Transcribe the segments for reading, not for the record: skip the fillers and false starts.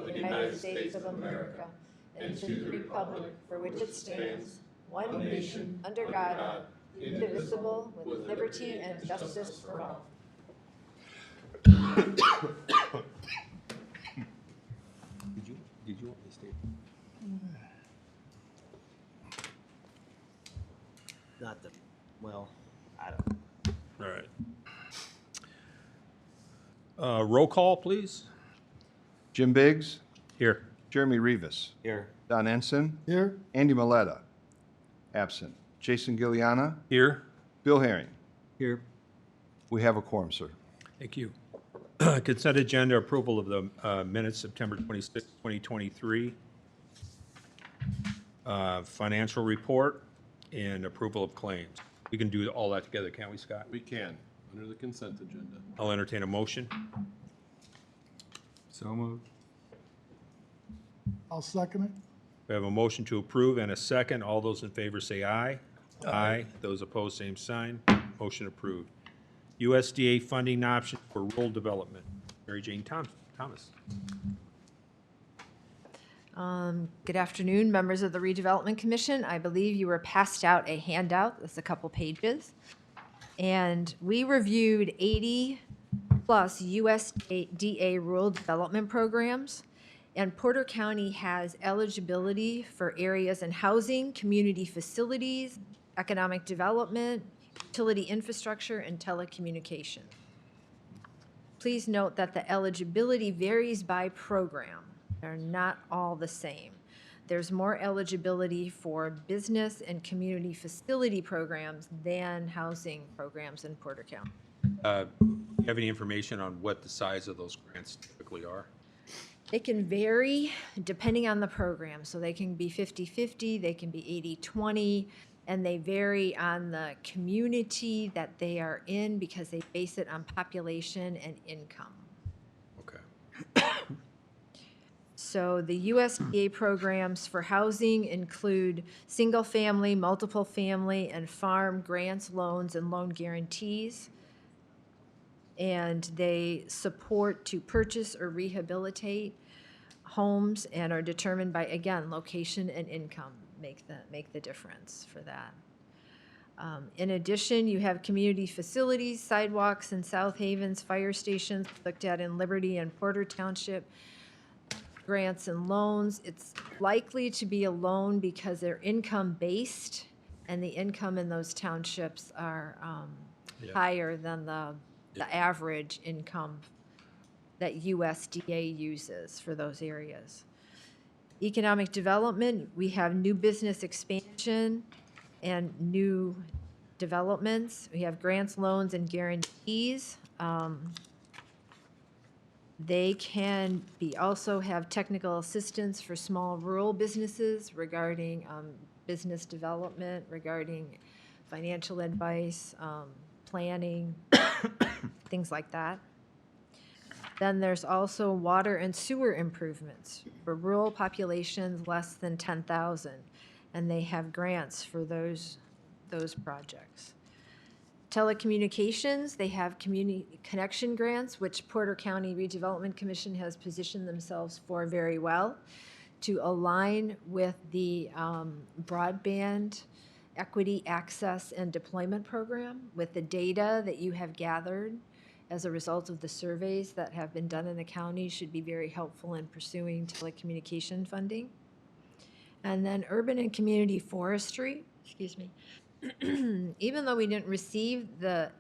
the United States of America and to the republic for which it stands, one nation, under God, indivisible, with liberty and justice for all. Did you want me to stay? Not the, well, I don't. All right. Roll call, please. Jim Biggs, Here. Jeremy Rivas, Here. Don Ensign, Here. Andy Maletta, absent. Jason Gilliana, Here. Bill Herring. Here. We have a quorum, sir. Thank you. Consent agenda approval of the minutes, September 26, 2023. Financial report and approval of claims. We can do all that together, can't we, Scott? We can, under the consent agenda. I'll entertain a motion. So moved. I'll second it. We have a motion to approve and a second. All those in favor say aye. Aye. Those opposed, same sign. Motion approved. USDA funding option for rural development. Mary Jane Thomas. Good afternoon, members of the Redevelopment Commission. I believe you were passed out a handout. That's a couple pages. And we reviewed 80 plus USDA rural development programs. And Porter County has eligibility for areas in housing, community facilities, economic development, utility infrastructure, and telecommunication. Please note that the eligibility varies by program. They're not all the same. There's more eligibility for business and community facility programs than housing programs in Porter County. Do you have any information on what the size of those grants typically are? They can vary depending on the program. So they can be 50-50, they can be 80-20, and they vary on the community that they are in because they base it on population and income. Okay. So the USDA programs for housing include single-family, multiple-family, and farm grants, loans, and loan guarantees. And they support to purchase or rehabilitate homes and are determined by, again, location and income make the difference for that. In addition, you have community facilities, sidewalks in South Havens, fire stations looked at in Liberty and Porter Township, grants and loans. It's likely to be a loan because they're income-based, and the income in those townships are higher than the average income that USDA uses for those areas. Economic development, we have new business expansion and new developments. We have grants, loans, and guarantees. They can also have technical assistance for small rural businesses regarding business development, regarding financial advice, planning, things like that. Then there's also water and sewer improvements for rural populations less than 10,000, and they have grants for those projects. Telecommunications, they have community connection grants, which Porter County Redevelopment Commission has positioned themselves for very well to align with the broadband equity access and deployment program with the data that you have gathered as a result of the surveys that have been done in the county should be very helpful in pursuing telecommunication funding. And then urban and community forestry, excuse me. Even though we didn't receive the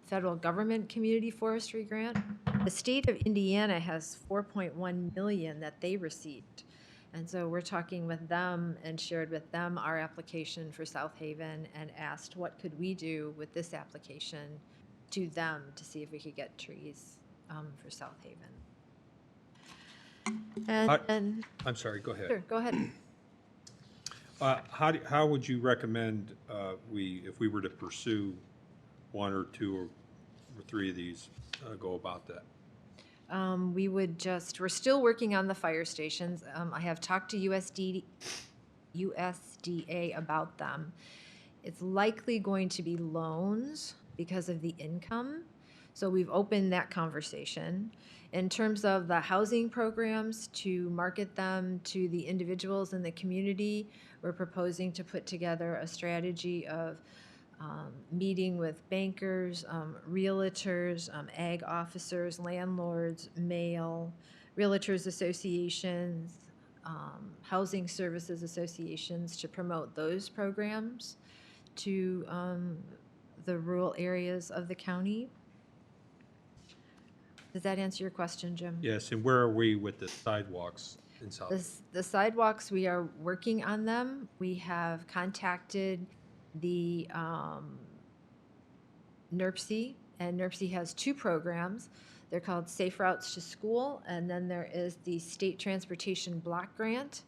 federal government community forestry grant, the state of Indiana has $4.1 million that they received. And so we're talking with them and shared with them our application for South Haven and asked what could we do with this application to them to see if we could get trees for South Haven. And I'm sorry, go ahead. sure, go ahead. How would you recommend if we were to pursue one or two or three of these, go about that? We're still working on the fire stations. I have talked to USDA about them. It's likely going to be loans because of the income. So we've opened that conversation. In terms of the housing programs, to market them to the individuals in the community, we're proposing to put together a strategy of meeting with bankers, realtors, ag officers, landlords, mail, realtors associations, housing services associations to promote those programs to the rural areas of the county. Does that answer your question, Jim? Yes, and where are we with the sidewalks in South? The sidewalks, we are working on them. We have contacted the NERC, and NERC has two programs. They're called Safe Routes to School, and then there is the State Transportation Block Grant.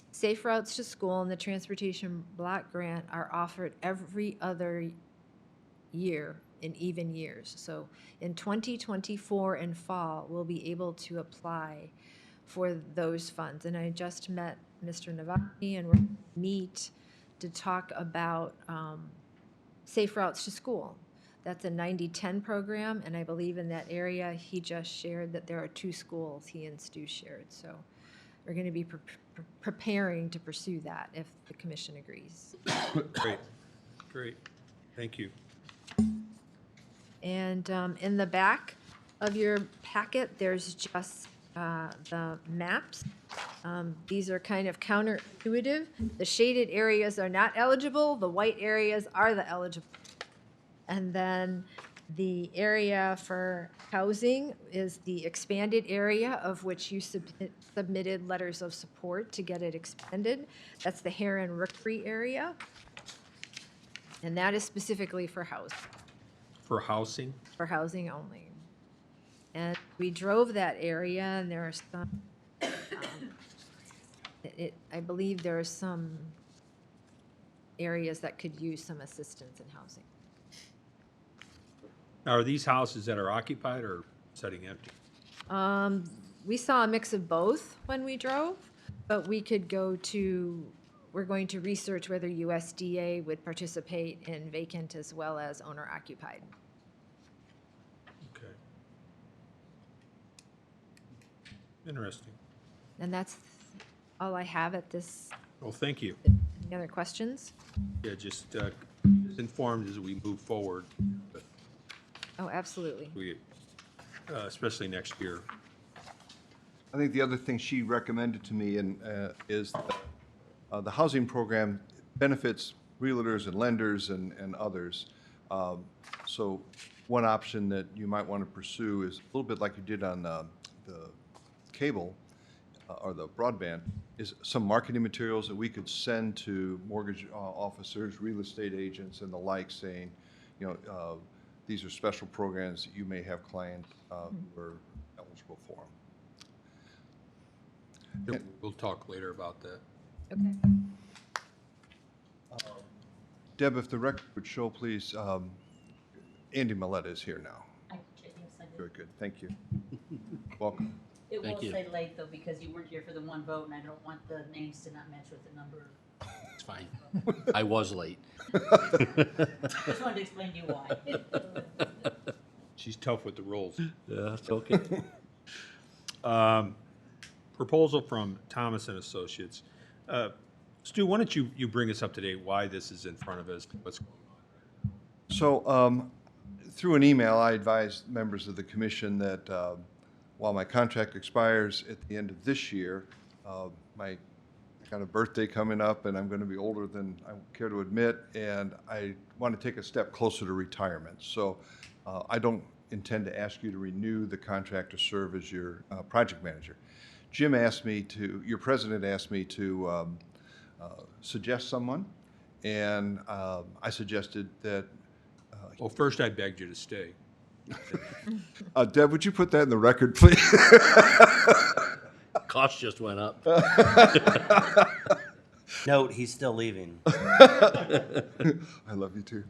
Safe Routes to School and the Transportation Block Grant are offered every other year in even years. So in 2024 in fall, we'll be able to apply for those funds. And I just met Mr. Novotny, and we're going to meet to talk about Safe Routes to School. That's a 90-10 program, and I believe in that area, he just shared that there are 2 schools he and Stu shared. So we're going to be preparing to pursue that if the commission agrees. Great, great, thank you. And in the back of your packet, there's just the maps. These are kind of counterintuitive. The shaded areas are not eligible, the white areas are the eligible. And then the area for housing is the expanded area of which you submitted letters of support to get it expanded. That's the Heron Rookery area. And that is specifically for housing. For housing? For housing only. And we drove that area, and there are some, I believe there are some areas that could use some assistance in housing. Now, are these houses that are occupied or sitting empty? We saw a mix of both when we drove, but we could go to, we're going to research whether USDA would participate in vacant as well as owner occupied. Okay. Interesting. And that's all I have at this. Well, thank you. Any other questions? Yeah, just informed as we move forward, but Oh, absolutely. we, especially next year. I think the other thing she recommended to me is that the housing program benefits realtors and lenders and others. So one option that you might want to pursue is a little bit like you did on the cable or the broadband, is some marketing materials that we could send to mortgage officers, real estate agents, and the like, saying, you know, these are special programs that you may have clients who are eligible for them. We'll talk later about that. Okay. Deb, if the record would show, please, Andy Milletta is here now. Yes, I did. Very good, thank you. Welcome. It will Thank you. say late though, because you weren't here for the one vote, and I don't want the names to not match with the number. It's fine. I was late. Just wanted to explain to you why. She's tough with the rules. Yeah, it's okay. Proposal from Thomas and Associates. Stu, why don't you bring us up to date why this is in front of us? What's going on? So, through an email, I advised members of the commission that while my contract expires at the end of this year, I got a birthday coming up, and I'm going to be older than I care to admit, and I want to take a step closer to retirement. So I don't intend to ask you to renew the contract to serve as your project manager. Jim asked me to, your president asked me to suggest someone, and I suggested that. Well, first I begged you to stay. Deb, would you put that in the record, please? Cost just went up. Note, he's still leaving. I love you too.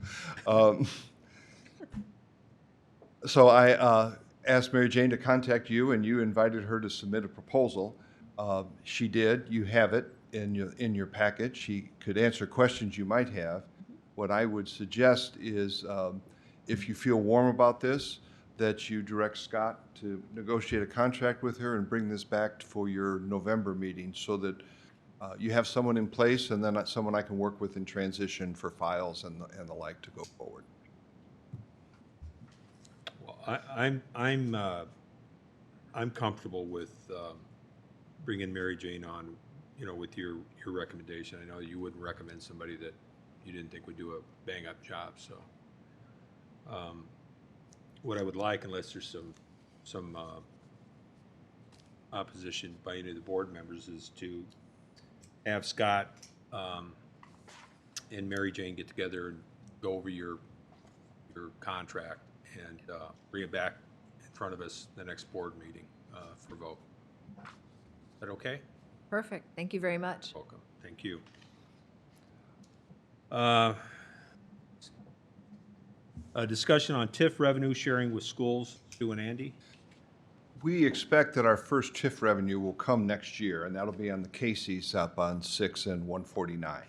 So I asked Mary Jane to contact you, and you invited her to submit a proposal. She did. You have it in your packet. She could answer questions you might have. What I would suggest is, if you feel warm about this, that you direct Scott to negotiate a contract with her and bring this back for your November meeting so that you have someone in place and then someone I can work with in transition for files and the like to go forward. Well, I'm comfortable with bringing Mary Jane on, you know, with your recommendation. I know you wouldn't recommend somebody that you didn't think would do a bang-up job, so. What I would like, unless there's some opposition by any of the board members, is to have Scott and Mary Jane get together and go over your contract and bring it back in front of us the next board meeting for vote. Is that okay? Perfect. Thank you very much. Welcome. Thank you. A discussion on TIF revenue sharing with schools. Stu and Andy? We expect that our first TIF revenue will come next year, and that'll be on the Casey's up on 6 and 149.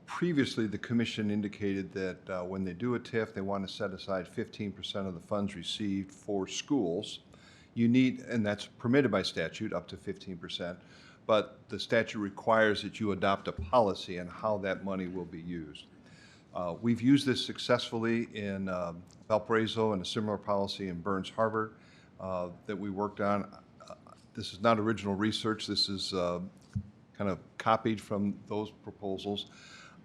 Previously, the commission indicated that when they do a TIF, they want to set aside 15% of the funds received for schools. You need, and that's permitted by statute, up to 15%, but the statute requires that you adopt a policy on how that money will be used. We've used this successfully in Valparaiso and a similar policy in Burns Harbor that we worked on. This is not original research. This is kind of copied from those proposals.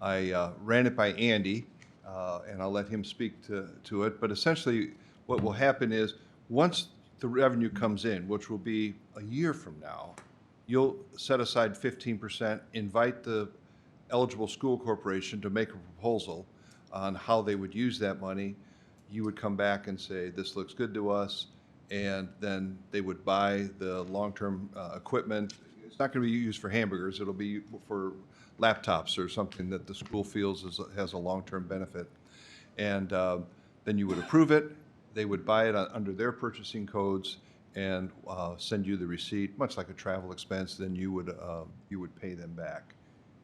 I ran it by Andy, and I'll let him speak to it. But essentially, what will happen is once the revenue comes in, which will be a year from now, you'll set aside 15%, invite the eligible school corporation to make a proposal on how they would use that money. You would come back and say, this looks good to us, and then they would buy the long-term equipment. It's not going to be used for hamburgers. It'll be for laptops or something that the school feels has a long-term benefit. And then you would approve it. They would buy it under their purchasing codes and send you the receipt, much like a travel expense. Then you would pay them back.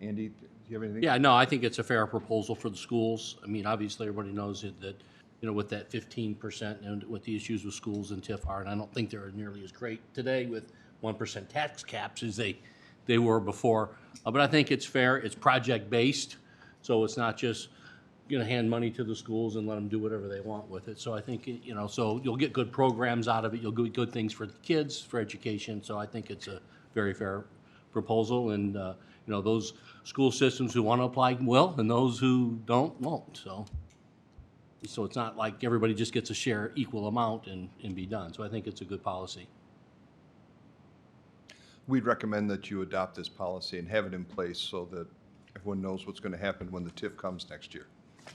Andy, do you have anything? Yeah, no, I think it's a fair proposal for the schools. I mean, obviously, everybody knows that, you know, with that 15% and what the issues with schools and TIF are, and I don't think they're nearly as great today with 1% tax caps as they were before. But I think it's fair. It's project-based, so it's not just going to hand money to the schools and let them do whatever they want with it. So I think, you know, so you'll get good programs out of it. You'll get good things for the kids, for education. So I think it's a very fair proposal. And, you know, those school systems who want to apply will, and those who don't won't. So it's not like everybody just gets a share equal amount and be done. So I think it's a good policy. We'd recommend that you adopt this policy and have it in place so that everyone knows what's going to happen when the TIF comes next year.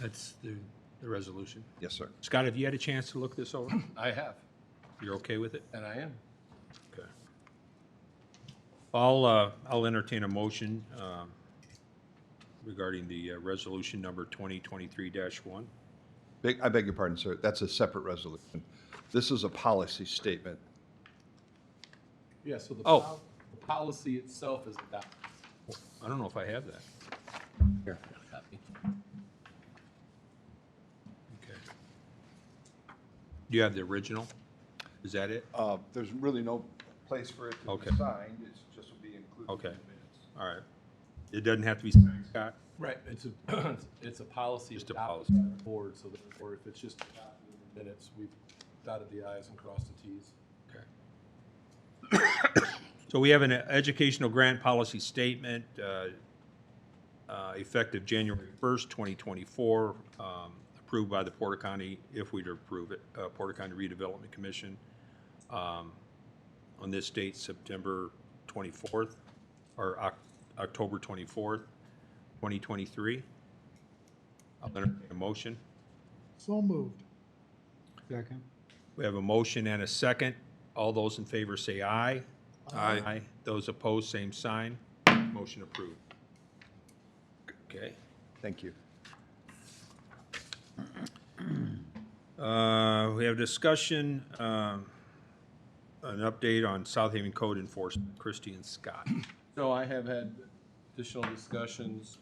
That's the resolution. Yes, sir. Scott, have you had a chance to look this over? I have, You're okay with it? and I am. Okay. I'll entertain a motion regarding the resolution number 2023-1. I beg your pardon, sir. That's a separate resolution. This is a policy statement. Yeah, so the Oh. the policy itself is adopted. I don't know if I have that. Here, I got a copy. Okay. Do you have the original? Is that it? There's really no place for it to Okay. be signed. It's just will be included Okay. in the minutes. All right. It doesn't have to be signed, Scott? Right, it's a, it's a policy Just a adopted by the board, so therefore, if it's just adopted in the minutes, we've dotted the i's and crossed the t's. Okay. So we have an educational grant policy statement effective January 1st, 2024, approved by the Porter County, if we'd approve it, Porter County Redevelopment Commission on this date, September 24th, or October 24th, 2023. I'll entertain a motion. So moved. Second. We have a motion and a second. All those in favor say aye. Aye. Those opposed, same sign. Motion approved. Okay. Thank you. We have discussion, an update on South Haven Code enforcement. Christie and Scott. So I have had additional discussions,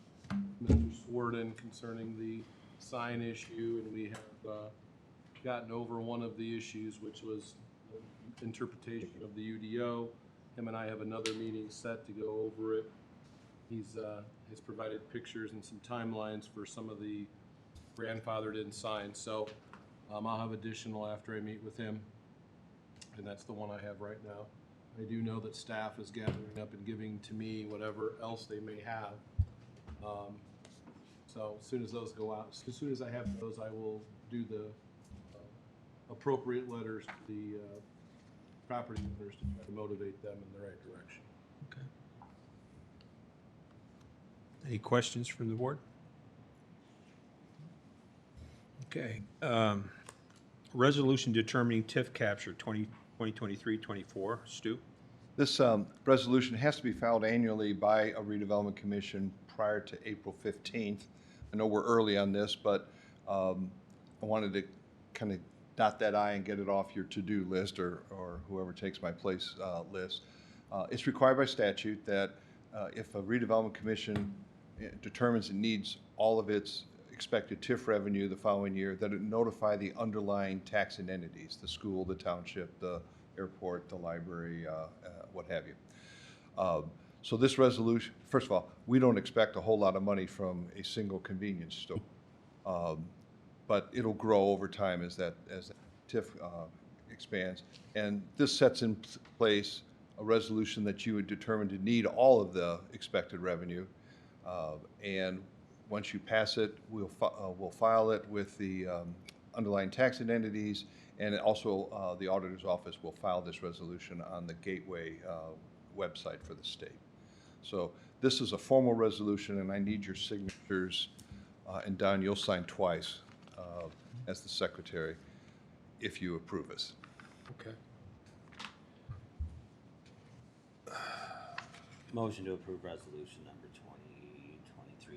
Mr. Swarden, concerning the sign issue, and we have gotten over one of the issues, which was the interpretation of the UDO. Him and I have another meeting set to go over it. He's provided pictures and some timelines for some of the grandfathered in signs, so I'll have additional after I meet with him, and that's the one I have right now. I do know that staff is gathering up and giving to me whatever else they may have. So as soon as those go out, as soon as I have those, I will do the appropriate letters to the property owners to try to motivate them in the right direction. Okay. Any questions from the board? Okay. Resolution determining TIF capture 2023-24. Stu? This resolution has to be filed annually by a redevelopment commission prior to April 15th. I know we're early on this, but I wanted to kind of dot that I and get it off your to-do list or whoever takes my place list. It's required by statute that if a redevelopment commission determines it needs all of its expected TIF revenue the following year, that it notify the underlying taxing entities, the school, the township, the airport, the library, what have you. So this resolution, first of all, we don't expect a whole lot of money from a single convenience store. But it'll grow over time as that TIF expands. And this sets in place a resolution that you would determine to need all of the expected revenue. And once you pass it, we'll file it with the underlying taxing entities, and also the auditor's office will file this resolution on the Gateway website for the state. So this is a formal resolution, and I need your signatures. And Don, you'll sign twice as the secretary if you approve us. Okay. Motion to approve resolution number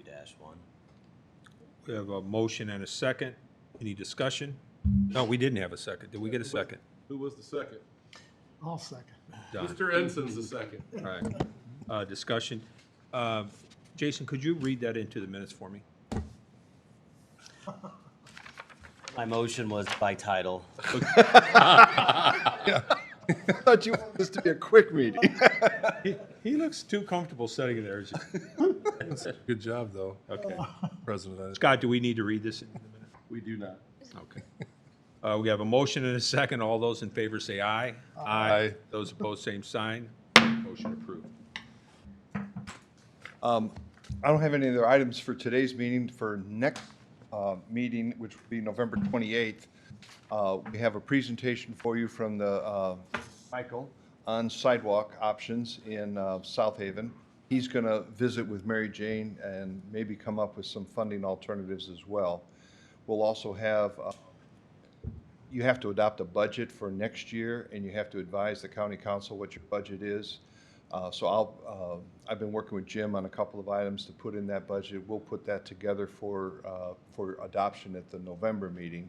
2023-1. We have a motion and a second. Any discussion? No, we didn't have a second. Did we get a second? Who was the second? I'll second. Don. Mr. Ensign's the second. All right. Discussion. Jason, could you read that into the minutes for me? My motion was by title. I thought you wanted this to be a quick meeting. He looks too comfortable sitting there. Good job, though, Okay. President. Scott, do we need to read this in the minute? We do not. Okay. We have a motion and a second. All those in favor say aye. Aye. Those opposed, same sign. Motion approved. I don't have any other items for today's meeting. For next meeting, which will be November 28th, we have a presentation for you from the Michael on sidewalk options in South Haven. He's going to visit with Mary Jane and maybe come up with some funding alternatives as well. We'll also have, you have to adopt a budget for next year, and you have to advise the county council what your budget is. So I've been working with Jim on a couple of items to put in that budget. We'll put that together for adoption at the November meeting.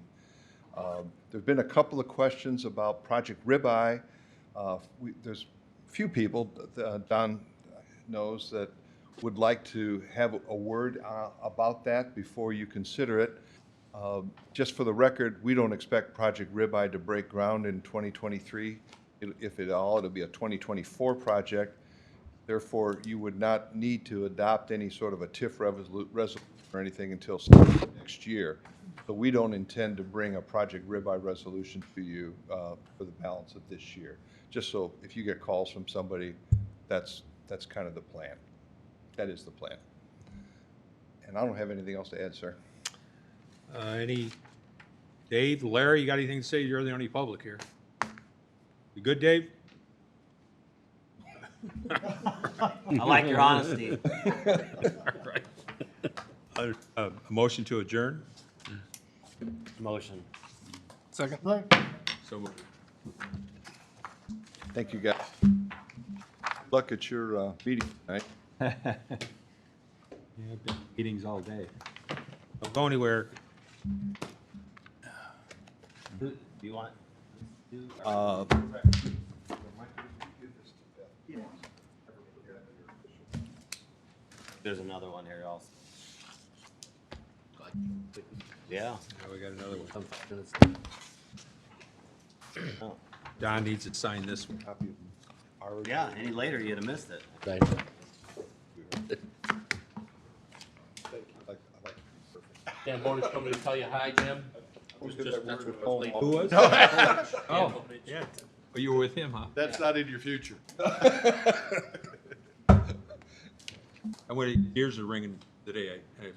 There've been a couple of questions about Project Ribeye. There's a few people, Don knows, that would like to have a word about that before you consider it. Just for the record, we don't expect Project Ribeye to break ground in 2023. If at all, it'll be a 2024 project. Therefore, you would not need to adopt any sort of a TIF resolution or anything until next year. So we don't intend to bring a Project Ribeye resolution to you for the balance of this year. Just so if you get calls from somebody, that's kind of the plan. That is the plan. And I don't have anything else to add, sir. Dave, Larry, you got anything to say? You're the only public here. You good, Dave? I like your honesty. A motion to adjourn? Motion. Second. So moved. Thank you, guys. Good luck at your meeting tonight. Yeah, I've been meetings all day. Don't go anywhere. Do you want? There's another one here also. Yeah. Now we got another one. Some 5 minutes. Don needs to sign this one. Yeah, any later, you'd have missed it. Right. Dan Horner's coming to tell you hi, Jim. That's what Who was? Oh, yeah. Oh, you were with him, huh? That's not in your future. I went, ears are ringing today. I